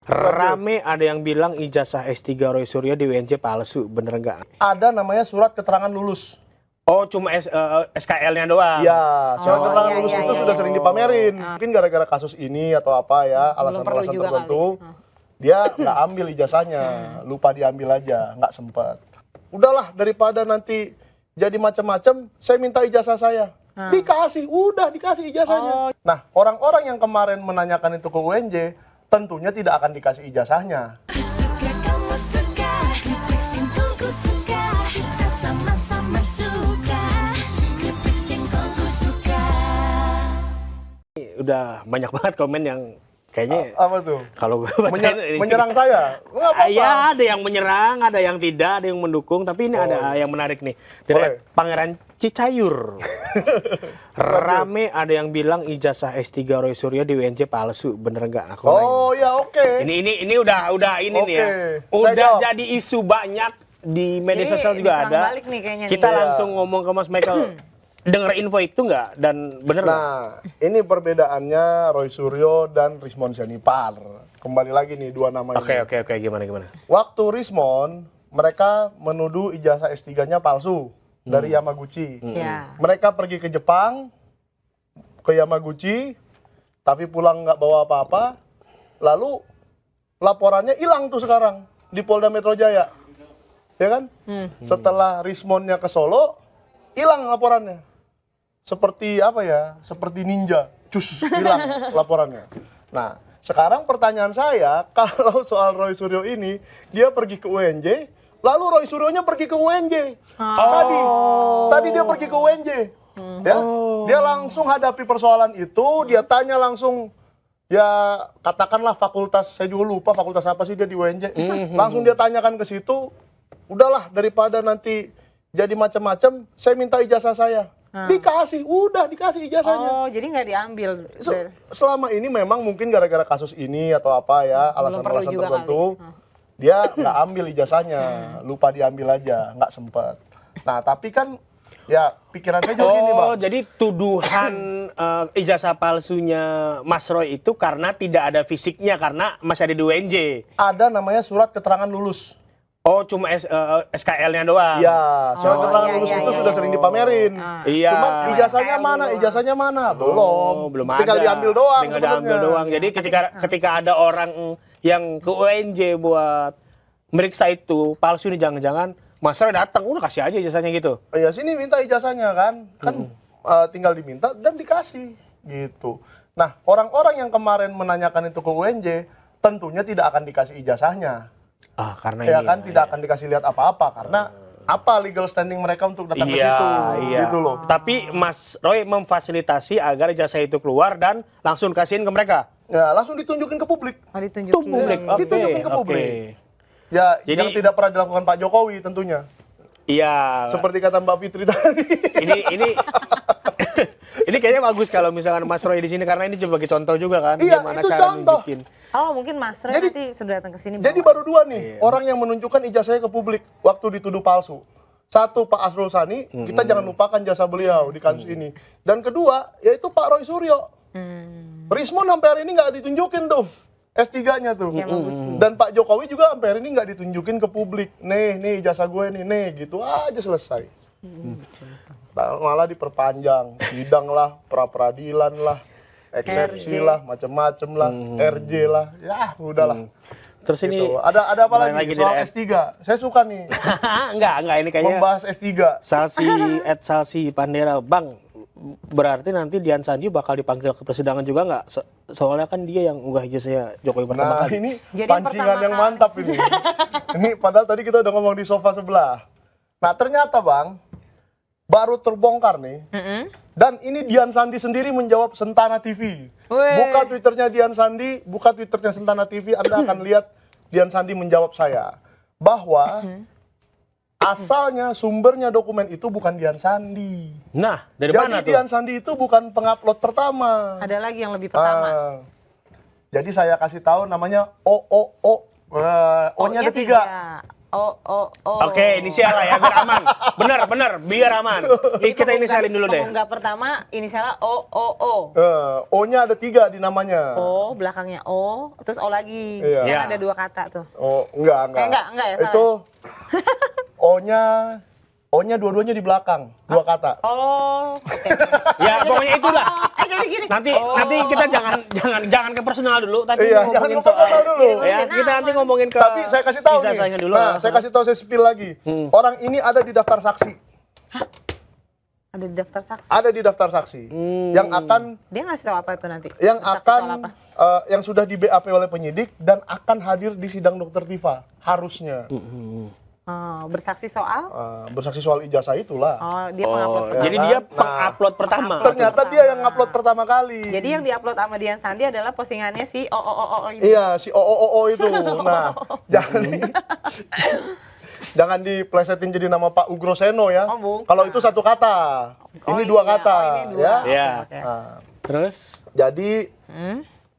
Rame ada yang bilang ijazah S3 Roy Suryo di UNJ palsu, bener nggak? Ada namanya surat keterangan lulus. Oh, cuma SKL-nya doang? Iya, surat keterangan lulus itu sudah sering dipamerin. Mungkin gara-gara kasus ini atau apa ya, alasan-alasan tertentu, dia nggak ambil ijazahnya, lupa diambil aja, nggak sempet. Udahlah, daripada nanti jadi macam-macam, saya minta ijazah saya. Dikasih, udah dikasih ijazahnya. Nah, orang-orang yang kemarin menanyakan itu ke UNJ, tentunya tidak akan dikasih ijazahnya. Udah banyak banget komen yang kayaknya apa tuh? kalau gue bacain menyerang saya? Nggak apa-apa. Ya, ada yang menyerang, ada yang tidak, ada yang mendukung, tapi ini ada yang menarik nih. Dari Pangeran Cicayur. Rame ada yang bilang ijazah S3 Roy Suryo di UNJ palsu, bener nggak? Oh ya, oke. Ini udah ini nih ya. Udah jadi isu banyak di media sosial juga ada. Kita langsung ngomong ke Mas Michael. Dengar info itu nggak? Dan bener nggak? Nah, ini perbedaannya Roy Suryo dan Rismon Sianipar. Kembali lagi nih dua nama ini. Oke, gimana? Waktu Rismon, mereka menuduh ijazah S3-nya palsu dari Yamaguchi. Mereka pergi ke Jepang, ke Yamaguchi, tapi pulang nggak bawa apa-apa. Lalu laporannya hilang tuh sekarang di Polda Metro Jaya, ya kan? Setelah Rismonnya ke Solo, hilang laporannya. Seperti apa ya? Seperti ninja, cus hilang laporannya. Nah, sekarang pertanyaan saya, kalau soal Roy Suryo ini, dia pergi ke UNJ, lalu Roy Suryonya pergi ke UNJ. Tadi dia pergi ke UNJ, ya, dia langsung hadapi persoalan itu, dia tanya langsung, ya katakanlah fakultas, saya juga lupa fakultas apa sih dia di UNJ, langsung dia tanyakan ke situ, udahlah daripada nanti jadi macam-macam, saya minta ijazah saya. Dikasih, udah dikasih ijazahnya. Oh, jadi nggak diambil. Selama ini memang mungkin gara-gara kasus ini atau apa ya, alasan-alasan tertentu, dia nggak ambil ijazahnya, lupa diambil aja, nggak sempet. Nah, tapi kan ya pikiran saya juga gini, Bang. Oh, jadi tuduhan ijazah palsunya Mas Roy itu karena tidak ada fisiknya, karena masih ada di UNJ. Ada namanya surat keterangan lulus. Oh, cuma SKL-nya doang? Iya, surat keterangan lulus itu sudah sering dipamerin. Cuma ijazahnya mana? Belum ada. Tinggal diambil doang sebenarnya. Jadi ketika ada orang yang ke UNJ buat meriksa itu palsu ini, jangan-jangan Mas Roy datang, udah kasih aja ijazahnya gitu. Iya, sini minta ijazahnya kan. Tinggal diminta dan dikasih gitu. Nah, orang-orang yang kemarin menanyakan itu ke UNJ, tentunya tidak akan dikasih ijazahnya. Karena ya kan tidak akan dikasih lihat apa-apa karena apa legal standing mereka untuk datang ke situ gitu loh. Tapi Mas Roy memfasilitasi agar ijazah itu keluar dan langsung kasihin ke mereka. Ya, langsung ditunjukin ke publik. Ditunjukin ke publik. Ya, jadi, yang tidak pernah dilakukan Pak Jokowi tentunya. Iya. Seperti kata Mbak Fitri tadi. Ini kayaknya bagus kalau misalkan Mas Roy di sini karena ini sebagai contoh juga kan. Iya, gimana itu cara contoh. nunjukin. Oh, mungkin Mas Roy nanti sudah datang ke sini. Jadi baru dua nih orang yang menunjukkan ijazahnya ke publik waktu dituduh palsu. Satu, Pak Asrul Sani, kita jangan lupakan jasa beliau di kasus ini. Dan kedua, yaitu Pak Roy Suryo. Rismon sampai hari ini nggak ditunjukin tuh S3-nya tuh. Dan Pak Jokowi juga sampai hari ini nggak ditunjukin ke publik. Nih ijazah gue nih, gitu aja selesai. Malah diperpanjang, sidang lah, pra-peradilan lah, eksepsi lah, macam-macam lah, RJ lah, ya udahlah. Terus ini gitu. Ada apa lagi soal S3? Saya suka nih. enggak ini kayaknya membahas S3. Salsi Pandera, Bang. Berarti nanti Dian Sandi bakal dipanggil ke persidangan juga nggak? Soalnya kan dia yang unggah ijazahnya Jokowi pertama kali. Nah, ini pancingan yang mantap ini. Ini padahal tadi kita udah ngomong di sofa sebelah. Nah, ternyata Bang, baru terbongkar nih. Dan ini Dian Sandi sendiri menjawab Sentana TV. Buka Twitternya Dian Sandi, buka Twitternya Sentana TV, Anda akan lihat Dian Sandi menjawab saya. Bahwa asalnya sumbernya dokumen itu bukan Dian Sandi. Nah, dari mana tuh? Jadi Dian Sandi itu bukan pengupload pertama. Ada lagi yang lebih pertama. Jadi saya kasih tahu namanya O-nya ada 3. Oke, inisial lah ya, biar aman. Bener, biar aman. Kita inisialin dulu deh. Pengunggah pertama inisialnya O. O-nya ada 3 di namanya. O, belakangnya O, terus O lagi. Iya. Kan Iya. ada 2 kata tuh. Oh, enggak enggak ya, salah. Itu O-nya dua-duanya di belakang, 2 kata. Oh, oke. Ya, pokoknya itulah. Jadi gini. Nanti kita jangan ke personal dulu, tapi Iya, ngomongin jangan ke soal personal dulu. Ya, kita nanti ngomongin ke Tapi saya kasih tahu nih. ijazahnya dulu. Nah, saya kasih tahu, saya spill lagi. Orang ini ada di daftar saksi. Ada di daftar saksi. Ada di daftar saksi. Yang akan Dia ngasih tahu apa itu nanti? yang Saksi akan soal apa? yang sudah di BAP oleh penyidik dan akan hadir di sidang Dokter Tifa harusnya. Oh, bersaksi soal? Bersaksi soal ijazah itulah. Oh, dia pengupload. ya Jadi kan? dia Nah, pengupload pertama. Ternyata dia yang ngupload pertama kali. Jadi yang diupload sama Dian Sandi adalah postingannya si ini. Iya, si OOO itu. Nah, jangan diplesetin jadi nama Pak Ugroseno ya. Oh, bukan. Kalau itu satu kata. Ini 2 kata, ini 2. ya. Iya. Oke. Nah, Terus jadi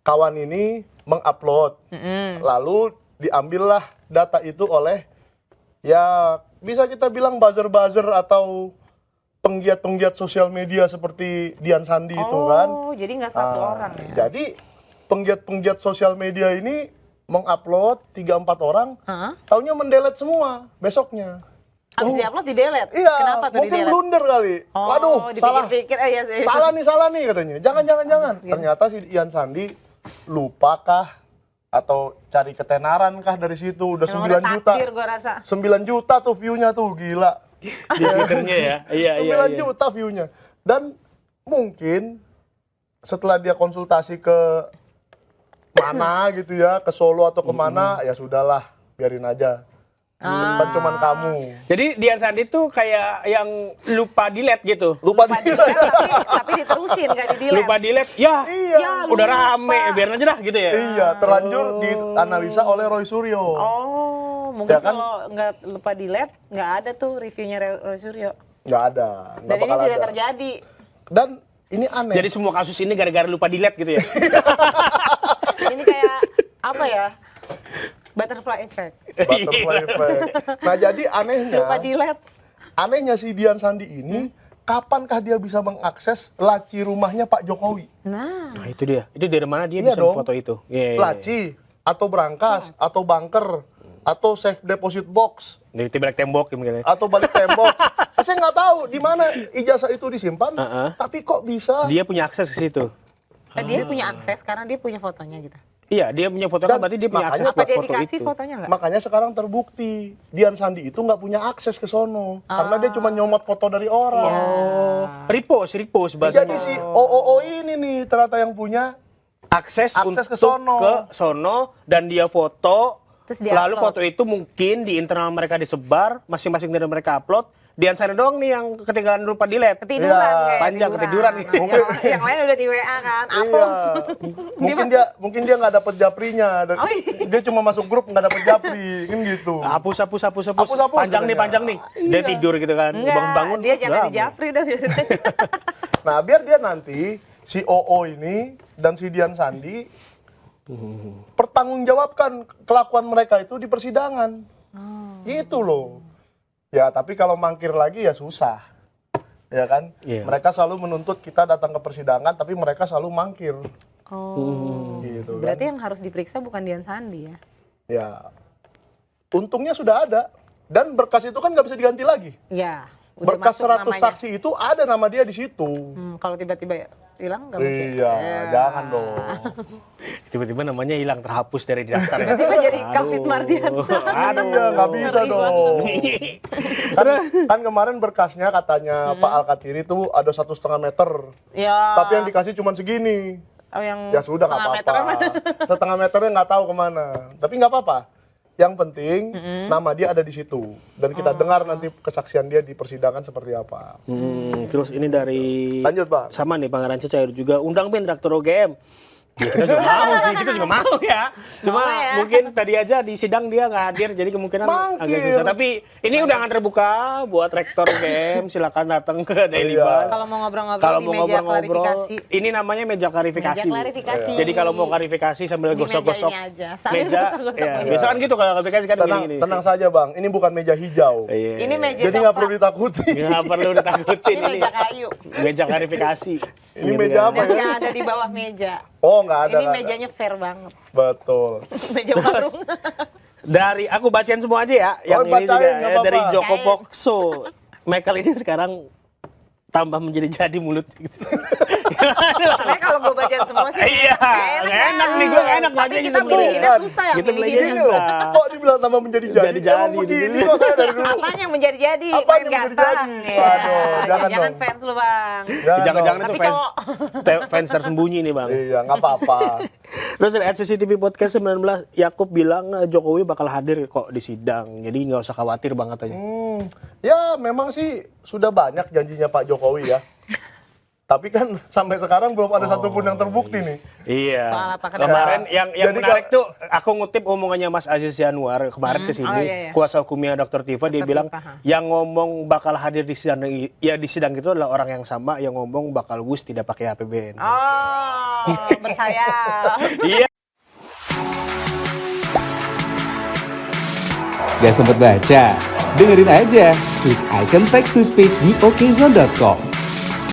kawan ini mengupload. Lalu diambillah data itu oleh ya bisa kita bilang buzzer-buzzer atau penggiat-penggiat sosial media seperti Dian Sandi itu kan. Oh, jadi nggak satu orang ya? Jadi penggiat-penggiat sosial media ini mengupload 3-4 orang, taunya mendelete semua besoknya. Abis diupload di-delete? Iya, Kenapa tuh mungkin di-delete? blunder kali. Oh, Waduh, salah. dipikir-pikir, iya sih. Salah nih katanya. Jangan. Ternyata si Dian Sandi lupa kah atau cari ketenaran kah dari situ udah Emang 9 udah juta. takdir gua rasa. 9 juta tuh view-nya tuh, gila. di Twitternya ya. Iya, 9 juta view-nya. Dan mungkin setelah dia konsultasi ke mana gitu ya, ke Solo atau kemana, ya sudahlah, biarin aja. Cuman kamu. Jadi Dian Sandi tuh kayak yang lupa delete gitu. Lupa Lupa dia. di-delete, tapi diterusin, nggak di-delete. Lupa delete. Ya, Iya. udah lupa. rame, biarin aja dah gitu ya. Iya, terlanjur dianalisa oleh Roy Suryo. Oh, mungkin Ya kan? kalau nggak lupa delete, nggak ada tuh reviewnya Roy Suryo. Nggak ada, nggak Dan ini bakal tidak ada. terjadi. Dan ini aneh. Jadi semua kasus ini gara-gara lupa delete gitu ya. Ini kayak apa ya? Butterfly effect. Butterfly effect. Nah, jadi Lupa delete. anehnya si Dian Sandi ini, kapankah dia bisa mengakses laci rumahnya Pak Jokowi? Nah, Nah, itu dia. Itu dari mana dia Iya bisa dong. foto itu? Iya. Laci, atau berangkas, atau bunker, atau safe deposit box, Dari balik tembok mungkin ya. atau balik tembok. Saya nggak tahu di mana ijazah itu disimpan, tapi kok bisa? Dia punya akses ke situ. dia punya akses karena dia punya fotonya gitu. Iya, dia punya foto kan Dan berarti dia punya makanya akses Apa buat dia foto dikasih itu. fotonya nggak? Makanya sekarang terbukti Dian Sandi itu nggak punya akses ke sono karena dia cuma nyomot foto dari orang. Oh, repost bahasa. Jadi si OOO ini nih ternyata yang punya akses Akses untuk ke sono. ke sono dan dia foto. Terus dia Lalu upload. foto itu mungkin di internal mereka disebar, masing-masing dari mereka upload. Dian Sandi doang nih yang ketinggalan lupa delete. Ketiduran Iya, kayak panjang ketiduran nih. Yang lain udah di WA kan, hapus. Mungkin dia nggak dapet japrinya. Oh, iya. Dia cuma masuk grup nggak dapet japri, kan gitu. Hapus. Hapus, Panjang nih, katanya. panjang nih. Dia Iya. tidur gitu kan. Enggak, Bangun-bangun. dia jangan rame. di Japri dong. Nah, biar dia nanti si OO ini dan si Dian Sandi pertanggungjawabkan kelakuan mereka itu di persidangan. Gitu loh. Ya, tapi kalau mangkir lagi ya susah. Ya kan? Iya. Mereka selalu menuntut kita datang ke persidangan, tapi mereka selalu mangkir. Oh, Gitu kan. berarti yang harus diperiksa bukan Dian Sandi ya? Ya, untungnya sudah ada. Dan berkas itu kan nggak bisa diganti lagi. Iya. Udah Berkas masuk 100 namanya. saksi itu ada nama dia di situ. Kalau tiba-tiba hilang nggak mungkin. Iya, Ya. jangan dong. Tiba-tiba namanya hilang, terhapus dari daftar ya. Tiba-tiba jadi Kavit Mardiansyah. Aduh. Iya, nggak bisa dong. kan kemarin berkasnya katanya Pak Alkatiri tuh ada 1,5 meter. Ya. Tapi yang dikasih cuma segini. Oh, yang Ya sudah nggak setengah meter apa-apa. mana? Setengah meternya nggak tahu kemana. Tapi nggak apa-apa. Yang penting nama dia ada di situ. Dan kita dengar nanti kesaksian dia di persidangan seperti apa. Terus ini dari Lanjut, Pak. sama nih Pangeran Cecair juga undang Ben Traktor OGM. Ya, kita juga mau sih, kita juga mau ya. Cuma Mau ya. mungkin tadi aja di sidang dia nggak hadir, jadi kemungkinan agak Mangkir. susah. Tapi ini undangan terbuka buat rektor UGM, silakan datang ke Daily Iya. Buzz. Kalau mau ngobrol-ngobrol Kalau di mau meja ngobrol-ngobrol, klarifikasi. ini namanya meja klarifikasi. Meja klarifikasi. Jadi kalau mau klarifikasi sambil Di meja gosok-gosok ini aja, sambil meja, gosok-gosok ya, meja. biasa kan gitu kalau klarifikasi kan Tenang, gini. tenang saja bang, ini bukan meja hijau. Iya. Ini meja Jadi nggak coklat. perlu ditakuti. Nggak perlu ditakutin Ini meja kayu. Meja klarifikasi. Ini Gitu meja kan. apa ya? Yang ada di bawah meja. Oh nggak ada. Ini nggak ada. mejanya fair banget. Betul. Meja warung. Dari aku bacain semua aja ya, yang ini bacain, juga nggak ya, apa-apa. dari Joko Bacain. Pokso. Michael ini sekarang tambah menjadi mulut gitu. Sebenarnya kalau gue baca semua sih Iya, nggak enak nih, gue nggak enak Tapi bacanya kita sebenarnya. bikinnya susah ya Kita milihinnya. belajarnya Ini loh, susah. kok dibilang tambah menjadi jadi? Jadi-jadi, Emang begini jadi. kok saya dari dulu. Apanya yang menjadi-jadi? Apa Main yang ganteng. menjadi-jadi? Ya. Waduh, jangan Jangan dong. fans lu bang. Jangan-jangan Tapi itu fans, cowok. fans tersembunyi nih bang. Iya, nggak apa-apa. Terus dari CCTV Podcast 19, Yakub bilang Jokowi bakal hadir kok di sidang. Jadi nggak usah khawatir bang katanya. Ya memang sih sudah banyak janjinya Pak Jokowi ya. Tapi kan sampai sekarang belum ada satupun yang terbukti nih. Iya. Soal apa? Kemarin yang Jadi menarik tuh aku ngutip omongannya Mas Aziz Yanuar kemarin ke sini, Oh, iya, iya. kuasa hukumnya Dr. Tifa dia Dr. bilang Tifa, ha. yang ngomong bakal hadir di sidang ya di sidang itu adalah orang yang sama yang ngomong bakal Gus tidak pakai APBN. Oh, bersayap. Iya. Gak sempet baca? Dengerin aja, klik icon text to speech di okezone.com.